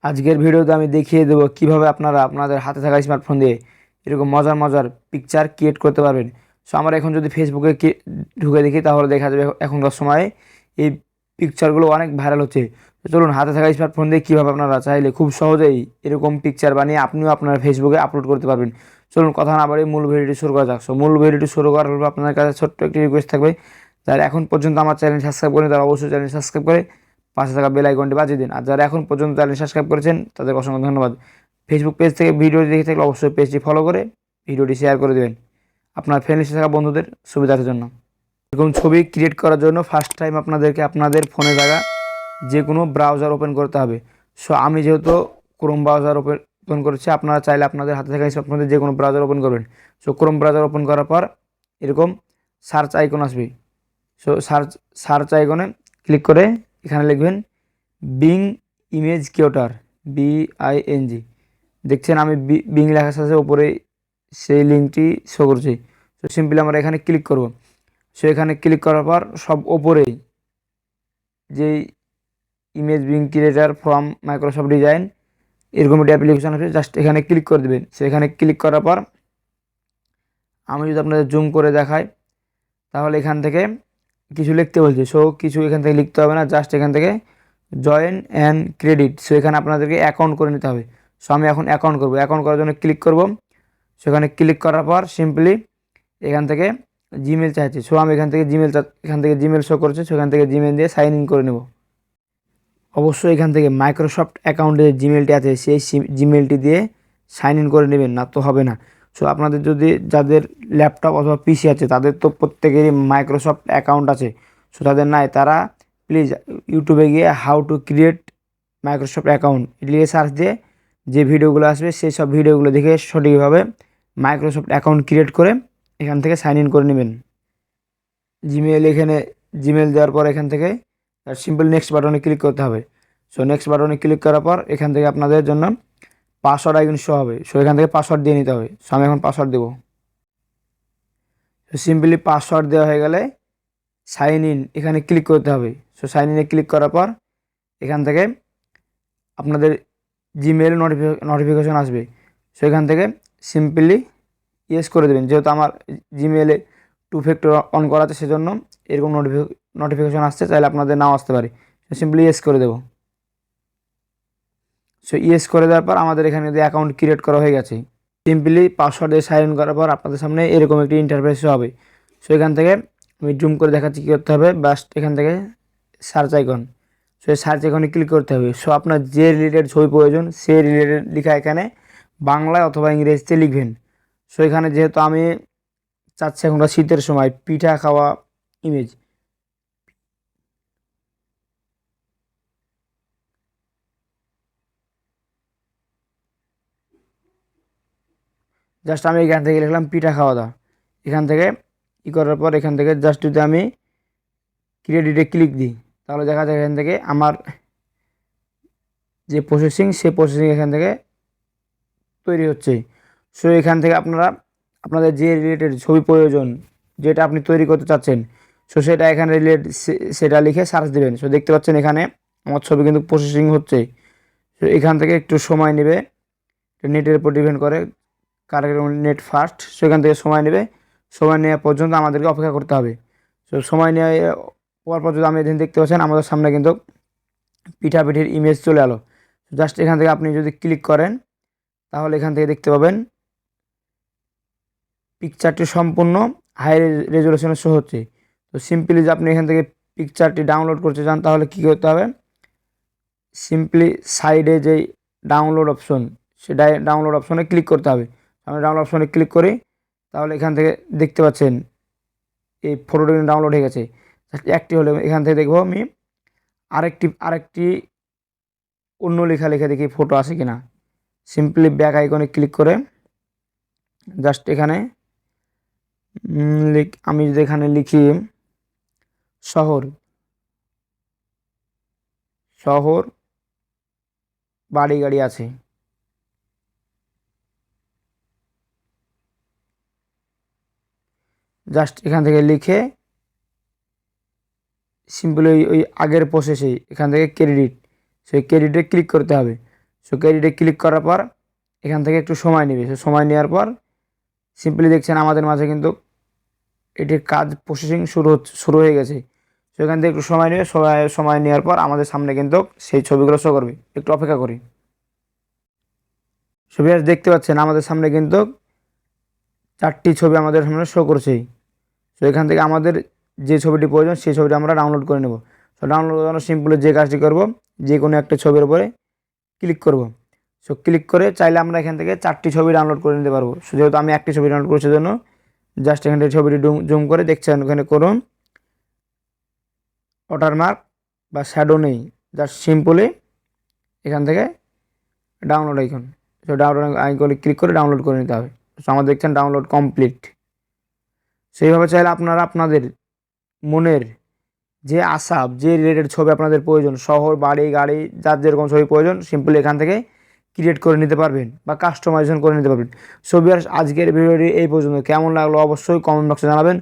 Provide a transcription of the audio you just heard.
আজকের ভিডিওতে আমি দেখিয়ে দেবো কিভাবে আপনারা আপনাদের হাতে থাকা স্মার্টফোন দিয়ে এরকম মজার মজার পিকচার ক্রিয়েট করতে পারবেন। সো আমরা এখন যদি ফেসবুকে ঢুকে দেখি তাহলে দেখা যাবে এখনকার সময়ে এই পিকচারগুলো অনেক ভাইরাল হচ্ছে। তো চলুন হাতে থাকা স্মার্টফোন দিয়ে কীভাবে আপনারা চাইলে খুব সহজেই এরকম পিকচার বানিয়ে আপনিও আপনার ফেসবুকে আপলোড করতে পারবেন। চলুন কথা না বাড়িয়ে মূল ভিডিওটি শুরু করা যাক। সো মূল ভিডিওটি শুরু করার হলো আপনার কাছে ছোট্ট একটি রিকোয়েস্ট থাকবে, যারা এখন পর্যন্ত আমার চ্যানেল সাবস্ক্রাইব করেন তারা অবশ্যই চ্যানেল সাবস্ক্রাইব করে পাশে থাকা বেল আইকনটি বাজিয়ে দিন। আর যারা এখন পর্যন্ত চ্যানেল সাবস্ক্রাইব করেছেন তাদের অসংখ্য ধন্যবাদ। ফেসবুক পেজ থেকে ভিডিওটি দেখে থাকলে অবশ্যই পেজটি ফলো করে ভিডিওটি শেয়ার করে দেবেন আপনার ফ্রেন্ডের থাকা বন্ধুদের সুবিধার জন্য। এরকম ছবি ক্রিয়েট করার জন্য ফার্স্ট টাইম আপনাদেরকে আপনাদের ফোনে থাকা যে কোনো ব্রাউজার ওপেন করতে হবে। সো আমি যেহেতু ক্রোম ব্রাউজার ওপেন করেছি, আপনারা চাইলে আপনাদের হাতে থাকা স্মার্টফোনে যে কোনো ব্রাউজার ওপেন করবেন। সো ক্রোম ব্রাউজার ওপেন করার পর এরকম সার্চ আইকন আসবে। সো সার্চ আইকনে ক্লিক করে এখানে লিখবেন বিং ইমেজ ক্রিয়েটর, BING। দেখছেন আমি বিং লেখার সাথে ওপরে সেই লিঙ্কটি শো করছি। তো সিম্পলি আমরা এখানে ক্লিক করব। সো এখানে ক্লিক করার পর সব ওপরেই যেই image being creator from Microsoft design এরকম একটি অ্যাপ্লিকেশন আছে, জাস্ট এখানে ক্লিক করে দেবেন। সো এখানে ক্লিক করার পর আমি যদি আপনাদের জুম করে দেখাই তাহলে এখান থেকে কিছু লিখতে বলছে। সো কিছু এখান থেকে লিখতে হবে না, জাস্ট এখান থেকে জয়েন অ্যান্ড ক্রেডিট। সো এখানে আপনাদেরকে অ্যাকাউন্ট করে নিতে হবে। সো আমি এখন অ্যাকাউন্ট করব। অ্যাকাউন্ট করার জন্য ক্লিক করব। সেখানে ক্লিক করার পর সিম্পলি এখান থেকে জিমেল চাইছে। সো আমি এখান থেকে জিমেল শো করছে, সেখান থেকে জিমেল দিয়ে সাইন ইন করে নেব। অবশ্যই এখান থেকে মাইক্রোসফট অ্যাকাউন্টে জিমেলটি আছে সেই জিমেলটি দিয়ে সাইন ইন করে নেবেন, না তো হবে না। সো আপনাদের যদি যাদের ল্যাপটপ অথবা পিসি আছে তাদের তো প্রত্যেকেরই মাইক্রোসফট অ্যাকাউন্ট আছে। সো তাদের নাই, তারা প্লিজ ইউটিউবে গিয়ে how to create Microsoft account লিখে সার্চ দিয়ে যে ভিডিওগুলো আসবে সেই সব ভিডিওগুলো দেখে সঠিকভাবে মাইক্রোসফট অ্যাকাউন্ট ক্রিয়েট করে এখান থেকে সাইন ইন করে নেবেন। জিমেল দেওয়ার পর এখান থেকে সিম্পল নেক্সট বাটনে ক্লিক করতে হবে। সো নেক্সট বাটনে ক্লিক করার পর এখান থেকে আপনাদের জন্য পাসওয়ার্ড আইকন শো হবে। সো এখান থেকে পাসওয়ার্ড দিয়ে নিতে হবে। সো আমি এখন পাসওয়ার্ড দেবো। সো সিম্পলি পাসওয়ার্ড দেওয়া হয়ে গেলে সাইন ইন এখানে ক্লিক করতে হবে। সো সাইন ইনে ক্লিক করার পর এখান থেকে আপনাদের জিমেল নোটিফিকেশন আসবে। সো এখান থেকে সিম্পলি ইয়েস করে দেবেন। যেহেতু আমার জিমেলে 2 ফ্যাক্টর অন করা আছে সেজন্য এরকম নোটিফিকেশন আসছে, চাইলে আপনাদের নাও আসতে পারে। সো সিম্পলি ইয়েস করে দেবো। সো ইয়েস করে দেওয়ার পর আমাদের এখানে যে অ্যাকাউন্ট ক্রিয়েট করা হয়ে গেছে। সিম্পলি পাসওয়ার্ড দিয়ে সাইন ইন করার পর আপনাদের সামনে এরকম একটি ইন্টারফেস হবে। সো এখান থেকে আমি জুম করে দেখাচ্ছি কী করতে হবে। বাস্ট এখান থেকে সার্চ আইকন, সো এই সার্চ আইকনে ক্লিক করতে হবে। সো আপনার যে রিলেটেড ছবি প্রয়োজন সেই রিলেটেড লেখা এখানে বাংলায় অথবা ইংরেজিতে লিখবেন। সো এখানে যেহেতু আমি চাচ্ছি এখনকার শীতের সময় পিঠা খাওয়া ইমেজ, জাস্ট আমি এখান থেকে লিখলাম পিঠা খাওয়া দাওয়া। এখান থেকে করার পর এখান থেকে জাস্ট যদি আমি ক্রিয়েটিভে ক্লিক দিই তাহলে দেখা যায় এখান থেকে আমার যে প্রসেসিং সেই প্রসেসিং এখান থেকে তৈরি হচ্ছে। সো এখান থেকে আপনারা আপনাদের যে রিলেটেড ছবি প্রয়োজন, যেটা আপনি তৈরি করতে চাচ্ছেন, সো সেটা এখানে সেটা লিখে সার্চ দেবেন। সো দেখতে পাচ্ছেন এখানে আমার ছবি কিন্তু প্রসেসিং হচ্ছে। সো এখান থেকে একটু সময় নেবে, নেটের উপর ডিপেন্ড করে কার নেট ফাস্ট। সো এখান থেকে সময় নেবে, সময় নেওয়া পর্যন্ত আমাদেরকে অপেক্ষা করতে হবে। সো সময় নেওয়ার পর যদি আমি এদিন দেখতে পাচ্ছেন আমাদের সামনে কিন্তু পিঠাপিঠির ইমেজ চলে এলো। জাস্ট এখান থেকে আপনি যদি ক্লিক করেন তাহলে এখান থেকে দেখতে পাবেন পিকচারটি সম্পূর্ণ হাই রেজলিউশনে শো হচ্ছে। তো সিম্পলি যে আপনি এখান থেকে পিকচারটি ডাউনলোড করতে চান তাহলে কী করতে হবে, সিম্পলি সাইডে যেই ডাউনলোড অপশন সেটা ডাউনলোড অপশনে ক্লিক করতে হবে। আমি ডাউনলোড অপশনে ক্লিক করি তাহলে এখান থেকে দেখতে পাচ্ছেন এই ফটোটি ডাউনলোড হয়ে গেছে। একটি হলে এখান থেকে দেখবো আমি আরেকটি অন্য লেখা লিখে দেখি ফটো আসে কিনা। সিম্পলি ব্যাক আইকনে ক্লিক করে জাস্ট এখানে আমি যদি এখানে লিখি শহর শহর বাড়ি গাড়ি আছে, জাস্ট এখান থেকে লিখে সিম্পলি ওই আগের প্রসেসে এখান থেকে ক্রেডিট, সেই ক্রেডিটে ক্লিক করতে হবে। সো ক্রেডিটে ক্লিক করার পর এখান থেকে একটু সময় নেবে। সো সময় নেওয়ার পর সিম্পলি দেখছেন আমাদের মাঝে কিন্তু এটির কাজ প্রসেসিং শুরু হয়ে গেছে। সো এখান থেকে একটু সময় নেবে, সময় নেওয়ার পর আমাদের সামনে কিন্তু সেই ছবিগুলো শো করবে। একটু অপেক্ষা করি। সো ভিউয়ার্স দেখতে পাচ্ছেন আমাদের সামনে কিন্তু 4টি ছবি আমাদের সামনে শো করছে। সো এখান থেকে আমাদের যে ছবিটি প্রয়োজন সেই ছবিটি আমরা ডাউনলোড করে নেব। সো ডাউনলোড করার জন্য সিম্পলি যে কাজটি করব, যে কোনো একটা ছবির উপরে ক্লিক করব। সো ক্লিক করে চাইলে আমরা এখান থেকে 4টি ছবি ডাউনলোড করে নিতে পারবো। সো যেহেতু আমি একটি ছবি ডাউনলোড করছি জন্য জাস্ট এখান থেকে ছবিটি জুম করে দেখছেন ওখানে করুন ওয়াটারমার্ক বা শ্যাডো নেই, জাস্ট সিম্পলি এখান থেকে ডাউনলোড আইকন। সো ডাউনলোড আইকনে ক্লিক করে ডাউনলোড করে নিতে হবে। সো আমাদের দেখছেন ডাউনলোড কমপ্লিট। সেইভাবে চাইলে আপনারা আপনাদের মনের যে আশা, যে রিলেটেড ছবি আপনাদের প্রয়োজন, শহর, বাড়ি, গাড়ি, যার যেরকম ছবি প্রয়োজন সিম্পলি এখান থেকে ক্রিয়েট করে নিতে পারবেন বা কাস্টমাইজেশন করে নিতে পারবেন। সো ভিউয়ার্স আজকের ভিডিওটি এই পর্যন্ত। কেমন লাগলো অবশ্যই কমেন্ট বক্সে জানাবেন।